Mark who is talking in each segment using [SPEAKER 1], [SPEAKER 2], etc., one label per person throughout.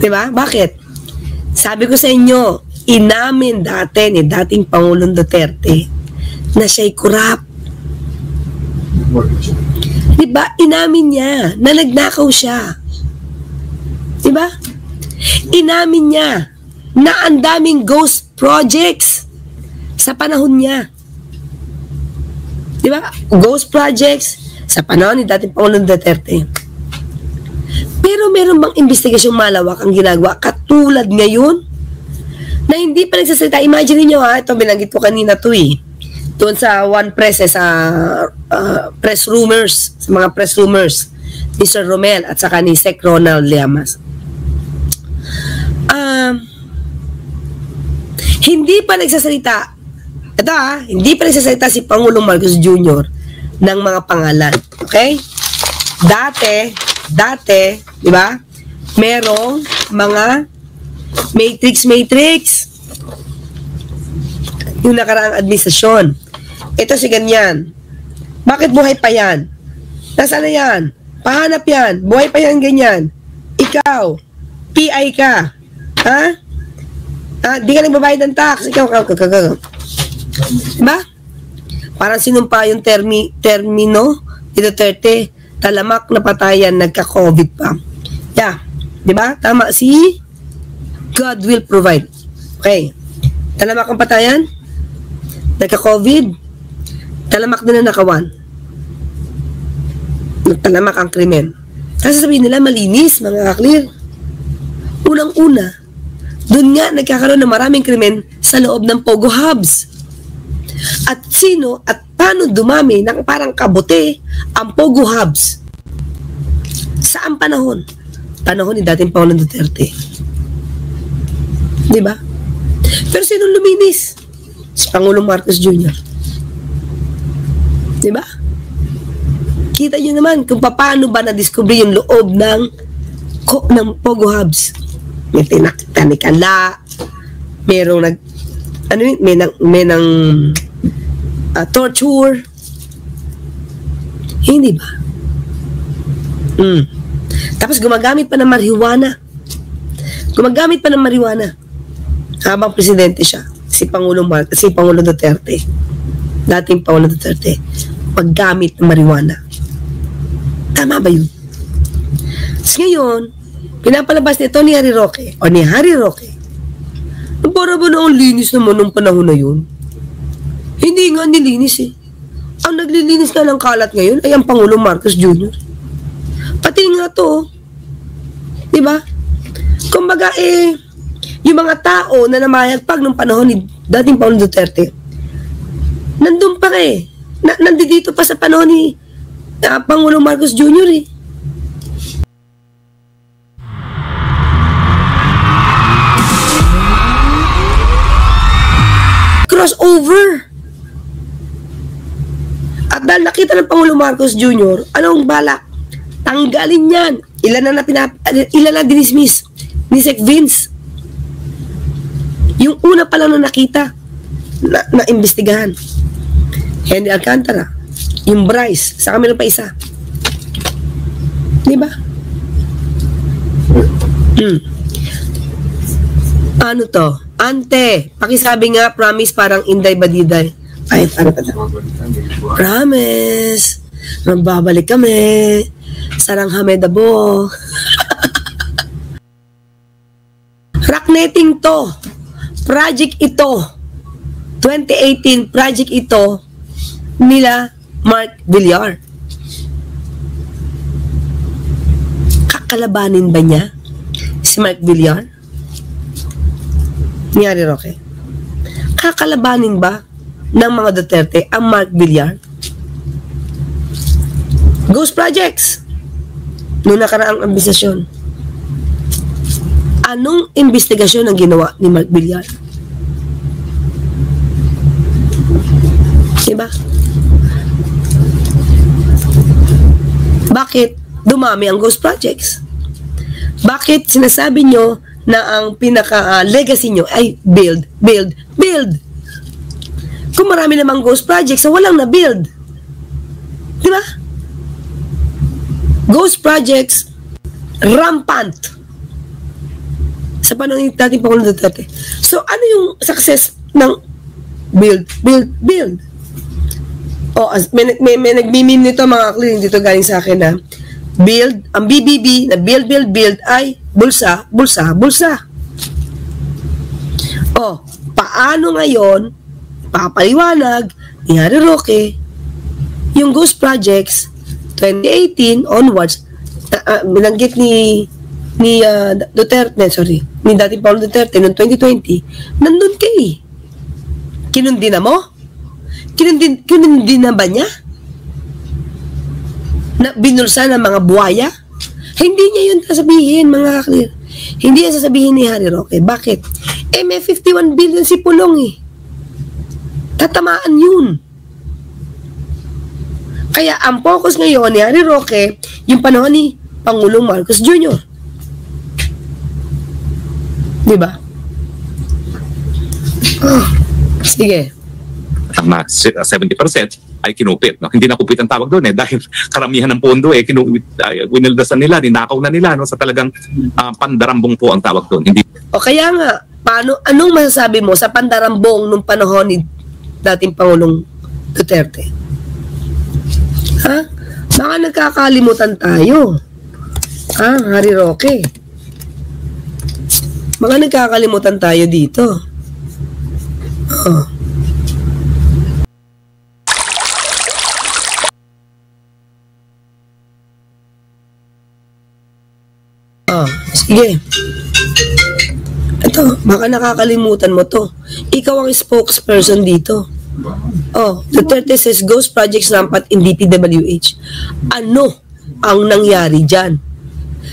[SPEAKER 1] Diba? Bakit? Sabi ko sa inyo, inamin dati ni dating Pangulong Duterte na siya'y corrupt. Diba? Inamin niya na nagnakaw siya. Diba? Inamin niya na ang daming ghost projects sa panahon niya. Diba? Ghost projects sa panahon ni dating Pangulong Duterte. Pero meron bang investigasyong malawak ang ginagawa katulad ngayon na hindi pa nagsasalita? Imagine niyo ha, ito binanggit ko kanina to eh. Doon sa One Press, sa press rumors, sa mga press rumors ni Sir Romel at saka ni Sec Ronald Llamas. Hindi pa nagsasalita, ito ha, hindi pa nagsasalita si Pangulong Marcos Jr. ng mga pangalan. Okay? Dati, di ba? Merong mga matrix. Yung nakaraang administrasyon. Ito si ganyan. Bakit buhay pa yan? Nasaan na yan? Pahanap yan. Buhay pa yan ganyan. Ikaw, PI ka. Ha? Di ka nagbabayad ng tax. Ikaw. Diba? Parang sinumpa yung termino ni Duterte, talamak na patayan, nagka-COVID pa. Yeah. Diba? Tama. Si God will provide. Okay. Talamak ang patayan, nagka-COVID, talamak din ang nakawan. Talamak ang krimen. Kasi sabihin nila, malinis, mga clear. Unang-una, doon nga nagkakaroon ng maraming krimen sa loob ng Pogo Hubs. At sino at paano dumami ng parang kabote ang Pogo Hubs? Saan panahon? Panahon ni dating Pangulong Duterte. Diba? Pero sino luminis? Si Pangulong Marcos Jr. Diba? Kita nyo naman kung paano ba na-discover yung loob ng Pogo Hubs. May tanikala, merong may nang torture. Hindi ba? Tapos gumagamit pa ng marijuana. Habang presidente siya, si Pangulong Duterte. Dating Pangulong Duterte. Paggamit ng marijuana. Tama ba yun? So ngayon, pinapalabas nito ni Harry Roque o ni Harry Roque. Para ba na ang linis naman nung panahon na yun? Hindi nga nilinis eh. Ang naglilinis na ng kalat ngayon ay ang Pangulong Marcos Jr. Pati nga to, di ba? Kumbaga yung mga tao na namayagpag nung panahon ni dating Pangulong Duterte, nandun pa nandito pa sa panahon ni Pangulong Marcos Jr. eh. Crossover. At dahil nakita ng Pangulong Marcos Jr., anong balak? Tanggalin yan. Ilan na dinismiss ni Sec Vince. Yung una pa lang na nakita na imbestigahan. Henry Alcantara, yung Bryce, sa meron pa isa. Diba? Ano to? Ante, pakisabi nga, promise parang Inday Badiday. Ay, promise. Magbabalik kami. Sarang Hamedabo. Rocknetting to. Project ito. 2018 project ito nila Mark Villar. Kakalabanin ba niya si Mark Villar? Ni Harry Roque. Kakalabanin ba ng mga Duterte ang Mark Villar? Ghost projects noong nakaraang ambisasyon. Anong investigasyon ang ginawa ni Mark Villar? Diba? Bakit dumami ang ghost projects? Bakit sinasabi nyo na ang pinaka-legacy nyo ay build? Kung marami namang ghost projects, so walang na-build. Diba? Ghost projects, rampant. Sa panahon ng dating Pangulong Duterte. So, ano yung success ng build? May nagmimim nito mga clearing dito galing sa akin na build, ang BBB na build ay bulsa. Paano ngayon papaliwanag ni Harry Roque yung ghost projects 2018 onwards, binanggit ni Duterte, ni dating Paulo Duterte noong 2020, nandun kay kinundin na mo? Kinundin na ba niya? Na binulsa ng mga buhaya? Hindi niya yun sasabihin, mga kaklir. Hindi yan sasabihin ni Harry Roque. Bakit? May 51 billion si Pulong eh. Tatamaan yun. Kaya ang focus ngayon ni Harry Roque, yung panahon ni Pangulong Marcos Jr. Diba? Sige.
[SPEAKER 2] Tama, 70% ay kinupit. No? Hindi na kupit ang tawag doon dahil karamihan ng pondo winildasan nila, ninakaw na nila sa talagang pandarambong po ang tawag doon. Hindi.
[SPEAKER 1] Kaya nga, anong masasabi mo sa pandarambong nung panahon ni dating Pangulong Duterte? Baka nagkakalimutan tayo. Harry Roque. Baka nagkakalimutan tayo dito. Sige. Ito, baka nakakalimutan mo to. Ikaw ang spokesperson dito. Duterte says ghost projects rampant in DPWH. Ano ang nangyari dyan?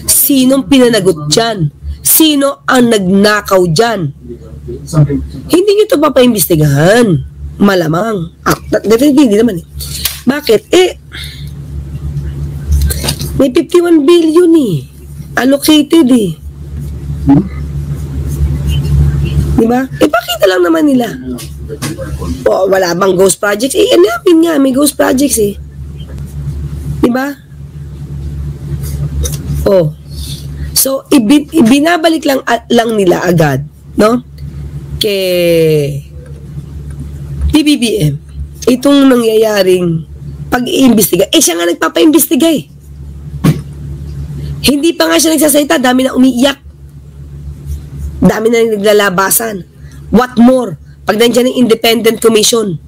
[SPEAKER 1] Sinong pinanagot dyan? Sino ang nagnakaw dyan? Hindi nyo ito papaimbestigahan. Malamang. Hindi naman eh. Bakit? May 51 billion eh. Allocated eh. Diba? Pakita lang naman nila. Wala bang ghost projects? Namin nga, may ghost projects eh. Diba? So, ibinabalik lang nila agad, no? Kay PBBM. Itong nangyayaring pag-iimbestiga. Siya nga nagpapaimbestiga eh. Hindi pa nga siya nagsasalita, dami na umiiyak. Dami na naglalabasan. What more? Pag nandiyan ng independent commission,